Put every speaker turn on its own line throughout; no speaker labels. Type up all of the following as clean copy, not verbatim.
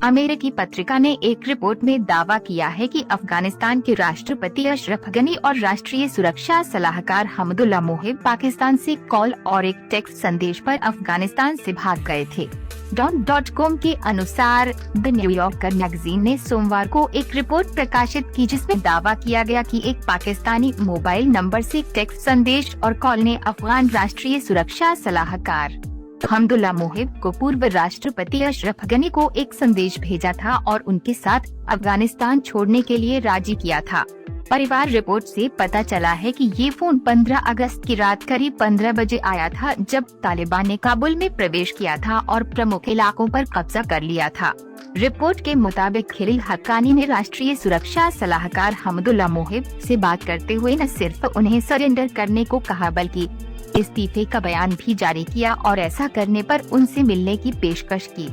अमेरिकी पत्रिका ने एक रिपोर्ट में दावा किया है कि अफगानिस्तान के राष्ट्रपति अशरफ गनी और राष्ट्रीय सुरक्षा सलाहकार हमदुल्ला मोहिब पाकिस्तान से कॉल और एक टेक्स्ट संदेश पर अफगानिस्तान से भाग गए थे। डॉन.com के अनुसार द न्यूयॉर्कर मैगजीन ने सोमवार को एक रिपोर्ट प्रकाशित की जिसमें दावा किया गया कि एक पाकिस्तानी मोबाइल नंबर से टेक्स्ट संदेश और कॉल ने अफगान राष्ट्रीय सुरक्षा सलाहकार हमदुल्ला मोहिब को पूर्व राष्ट्रपति अशरफ गनी को एक संदेश भेजा था और उनके साथ अफगानिस्तान छोड़ने के लिए राजी किया था। परिवार रिपोर्ट से पता चला है कि ये फोन 15 अगस्त की रात करीब 15 बजे आया था, जब तालिबान ने काबुल में प्रवेश किया था और प्रमुख इलाकों पर कब्जा कर लिया था। रिपोर्ट के मुताबिक खलील हक्कानी ने राष्ट्रीय सुरक्षा सलाहकार हमदुल्ला मोहिब से बात करते हुए न सिर्फ उन्हें सरेंडर करने को कहा बल्कि इस्तीफे का बयान भी जारी किया और ऐसा करने पर उनसे मिलने की पेशकश की।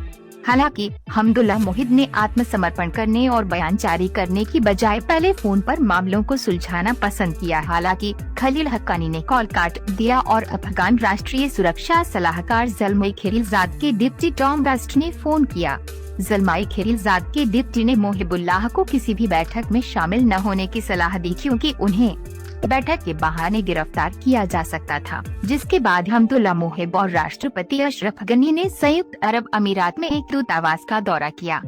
हालांकि हमदुल्ला मोहिब ने आत्मसमर्पण करने और बयान जारी करने की बजाय पहले फोन पर मामलों को सुलझाना पसंद किया। हालांकि खलील हक्कानी ने कॉल काट दिया और अफगान राष्ट्रीय सुरक्षा सलाहकार ज़ल्माई खलीलजाद के डिप्टी टॉम बेस्ट ने फोन किया। ज़ल्माई खलीलजाद के डिप्टी ने मोहिबुल्लाह को किसी भी बैठक में शामिल न होने की सलाह दी क्योंकि उन्हें बैठक के बहाने गिरफ्तार किया जा सकता था, जिसके बाद हमदुल्ला मोहिब और राष्ट्रपति अशरफ गनी ने संयुक्त अरब अमीरात में एक दूतावास का दौरा किया।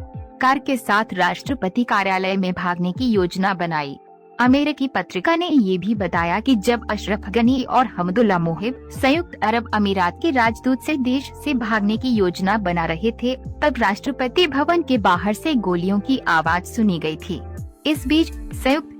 कार के साथ राष्ट्रपति कार्यालय में भागने की योजना बनाई। अमेरिकी पत्रिका ने ये भी बताया कि जब अशरफ गनी और हमदुल्ला मोहिब संयुक्त अरब अमीरात के राजदूत से देश से भागने की योजना बना रहे थे, तब राष्ट्रपति भवन के बाहर से गोलियों की आवाज सुनी गई थी। इस बीच संयुक्त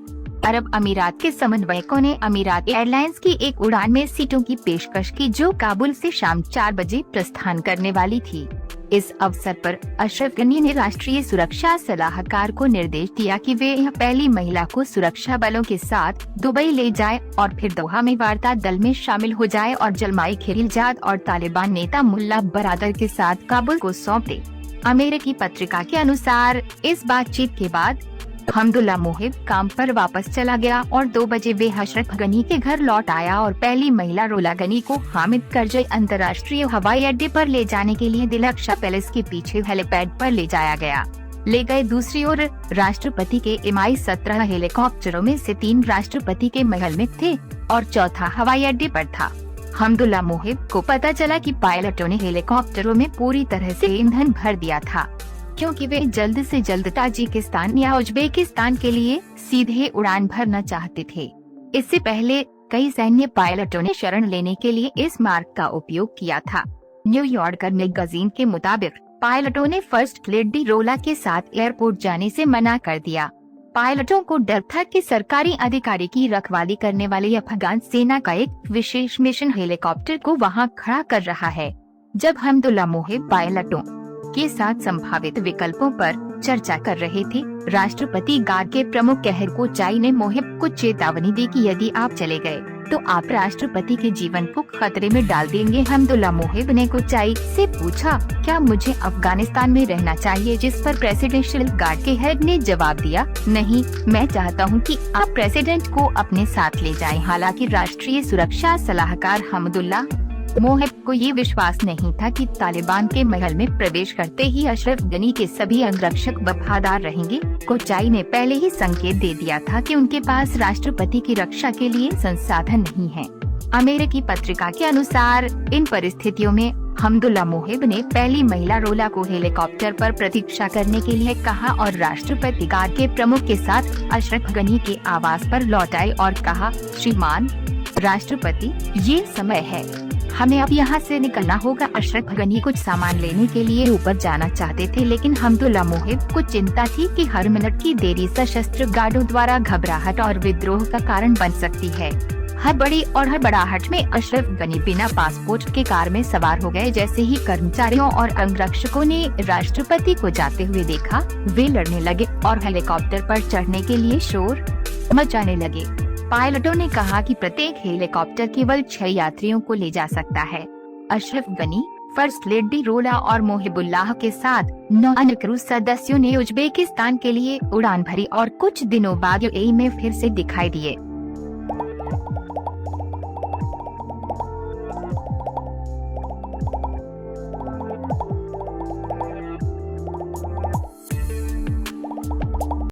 अरब अमीरात के समन्वयकों ने अमीरात एयरलाइंस की एक उड़ान में सीटों की पेशकश की जो काबुल से शाम 4 बजे प्रस्थान करने वाली थी। इस अवसर पर अशरफ गनी ने राष्ट्रीय सुरक्षा सलाहकार को निर्देश दिया कि वे यह पहली महिला को सुरक्षा बलों के साथ दुबई ले जाए और फिर दोहा में वार्ता दल में शामिल हो जाए और ज़ल्माई खलीलजाद और तालिबान नेता मुल्ला बरादर के साथ काबुल को सौंप दे। अमेरिकी पत्रिका के अनुसार इस बातचीत के बाद हमदुल्ला मोहिब काम पर वापस चला गया और 2 बजे वे अशरफ गनी के घर लौट आया और पहली महिला रोला गनी को हामिद करजई अंतर्राष्ट्रीय हवाई अड्डे पर ले जाने के लिए दिलरक्षा पैलेस के पीछे हेलीपैड पर ले जाया गया। ले गए। दूसरी ओर राष्ट्रपति के Mi-17 हेलीकॉप्टरों में से 3 राष्ट्रपति के महल में थे और चौथा हवाई अड्डे पर था। हमदुल्ला मोहिब को पता चला कि पायलटों ने हेलीकॉप्टरों में पूरी तरह से ईंधन भर दिया था क्योंकि वे जल्द से जल्द ताजिकिस्तान या उज्बेकिस्तान के लिए सीधे उड़ान भरना चाहते थे। इससे पहले कई सैन्य पायलटों ने शरण लेने के लिए इस मार्ग का उपयोग किया था। न्यूयॉर्कर मैगजीन के मुताबिक पायलटों ने फर्स्ट लेडी रोला के साथ एयरपोर्ट जाने से मना कर दिया। पायलटों को डर था कि सरकारी अधिकारी की रखवाली करने वाली अफगान सेना का एक विशेष मिशन हेलीकॉप्टर को वहां खड़ा कर रहा है। जब हमदुल्ला मोहिब पायलटों के साथ संभावित विकल्पों पर चर्चा कर रहे थे, राष्ट्रपति गार्ड के प्रमुख कहर कोचाई ने मोहिब को चेतावनी दी कि यदि आप चले गए तो आप राष्ट्रपति के जीवन को खतरे में डाल देंगे। हमदुल्ला मोहिब ने कोचाई से पूछा, क्या मुझे अफगानिस्तान में रहना चाहिए, जिस पर प्रेसिडेंशियल गार्ड के हेड ने जवाब दिया, नहीं, मैं चाहता हूं कि आप प्रेसिडेंट को अपने साथ ले जाएं। हालांकि राष्ट्रीय सुरक्षा सलाहकार हमदुल्ला मोहिब को ये विश्वास नहीं था कि तालिबान के महल में प्रवेश करते ही अशरफ गनी के सभी अंगरक्षक वफादार रहेंगे। कोचाई ने पहले ही संकेत दे दिया था कि उनके पास राष्ट्रपति की रक्षा के लिए संसाधन नहीं है। अमेरिकी पत्रिका के अनुसार इन परिस्थितियों में हमदुल्ला मोहिब ने पहली महिला रोला को हेलीकॉप्टर पर प्रतीक्षा करने के लिए कहा और राष्ट्रपति गार्ड के प्रमुख के साथ अशरफ गनी के आवास पर लौट आए और कहा, श्रीमान राष्ट्रपति, ये समय है, हमें अब यहाँ से निकलना होगा। अशरफ गनी कुछ सामान लेने के लिए ऊपर जाना चाहते थे, लेकिन हमदुल्ला मोहिब को चिंता थी कि हर मिनट की देरी सशस्त्र गार्डों द्वारा घबराहट और विद्रोह का कारण बन सकती है। हड़बड़ी और हड़बड़ाहट में अशरफ गनी बिना पासपोर्ट के कार में सवार हो गए। जैसे ही कर्मचारियों और अंगरक्षकों ने राष्ट्रपति को जाते हुए देखा, वे लड़ने लगे और हेलीकॉप्टर पर चढ़ने के लिए शोर मचाने लगे। पायलटों ने कहा कि प्रत्येक हेलीकॉप्टर केवल 6 यात्रियों को ले जा सकता है। अशरफ गनी, फर्स्ट लेडी रोला और मोहिबुल्लाह के साथ 9 अन्य क्रू सदस्यों ने उज्बेकिस्तान के लिए उड़ान भरी और कुछ दिनों बाद यूएई में फिर से दिखाई दिए।